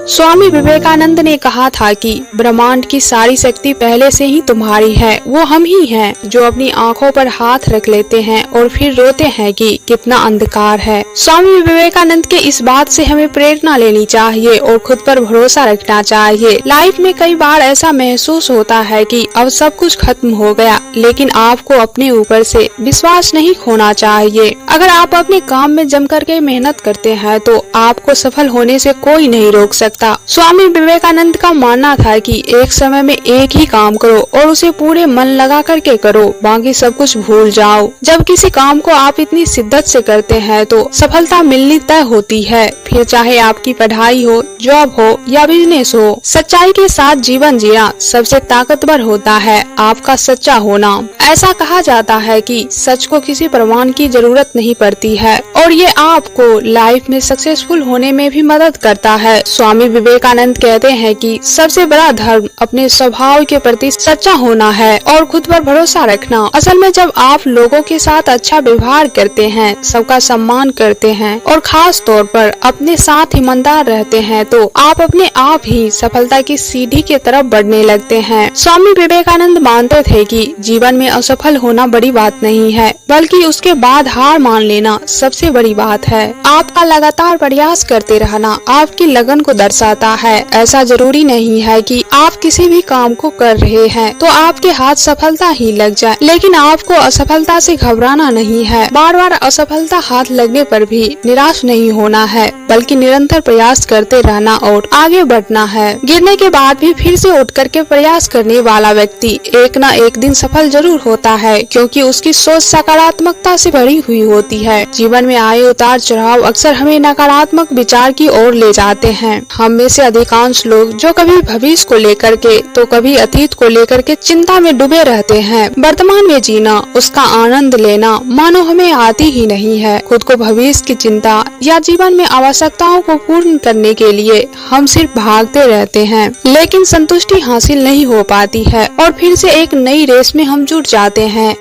स्वामी विवेकानंद ने कहा था कि ब्रह्मांड की सारी शक्ति पहले से ही तुम्हारी है। वो हम ही हैं जो अपनी आंखों पर हाथ रख लेते हैं और फिर रोते हैं कि कितना अंधकार है। स्वामी विवेकानंद के इस बात से हमें प्रेरणा लेनी चाहिए और खुद पर भरोसा रखना चाहिए। लाइफ में कई बार ऐसा महसूस होता है कि अब सब कुछ खत्म हो गया, लेकिन आपको अपने ऊपर से विश्वास नहीं खोना चाहिए। अगर आप अपने काम में जम करके मेहनत करते हैं तो आपको सफल होने से कोई नहीं रोक सकता। स्वामी विवेकानंद का मानना था कि एक समय में एक ही काम करो और उसे पूरे मन लगा करके करो, बाकी सब कुछ भूल जाओ। जब किसी काम को आप इतनी शिद्दत से करते हैं तो सफलता मिलनी तय होती है, फिर चाहे आपकी पढ़ाई हो, जॉब हो या बिजनेस हो। सच्चाई के साथ जीवन जीना सबसे ताकतवर होता है आपका सच्चा होना। ऐसा कहा जाता है कि सच को किसी प्रमाण की जरूरत नहीं पड़ती है और ये आपको लाइफ में सक्सेसफुल होने में भी मदद करता है। स्वामी विवेकानंद कहते हैं कि सबसे बड़ा धर्म अपने स्वभाव के प्रति सच्चा होना है और खुद पर भरोसा रखना। असल में जब आप लोगों के साथ अच्छा व्यवहार करते हैं, सबका सम्मान करते हैं और खास तौर पर अपने साथ ईमानदार रहते हैं तो आप अपने आप ही सफलता की सीढ़ी की तरफ बढ़ने लगते हैं। स्वामी विवेकानंद मानते थे कि जीवन में असफल होना बड़ी बात नहीं है, बल्कि उसके बाद हार मान लेना सबसे बड़ी बात है। आपका लगातार प्रयास करते रहना आपकी लगन को दर्शाता है। ऐसा जरूरी नहीं है कि आप किसी भी काम को कर रहे हैं तो आपके हाथ सफलता ही लग जाए, लेकिन आपको असफलता से घबराना नहीं है। बार बार असफलता हाथ लगने पर भी निराश नहीं होना है, बल्कि निरंतर प्रयास करते रहना और आगे बढ़ना है। गिरने के बाद भी फिर से उठ करके प्रयास करने वाला व्यक्ति एक न एक दिन सफल जरूर होता है, क्योंकि उसकी सोच सकारात्मकता से भरी हुई होती है। जीवन में आए उतार चढ़ाव अक्सर हमें नकारात्मक विचार की ओर ले जाते हैं। हम में से अधिकांश लोग जो कभी भविष्य को लेकर के तो कभी अतीत को लेकर के चिंता में डूबे रहते हैं। वर्तमान में जीना, उसका आनंद लेना मानो हमें आती ही नहीं है। खुद को भविष्य की चिंता या जीवन में आवश्यकताओं को पूर्ण करने के लिए हम सिर्फ भागते रहते हैं, लेकिन संतुष्टि हासिल नहीं हो पाती है और फिर से एक नई रेस में हम जुट जाते हैं।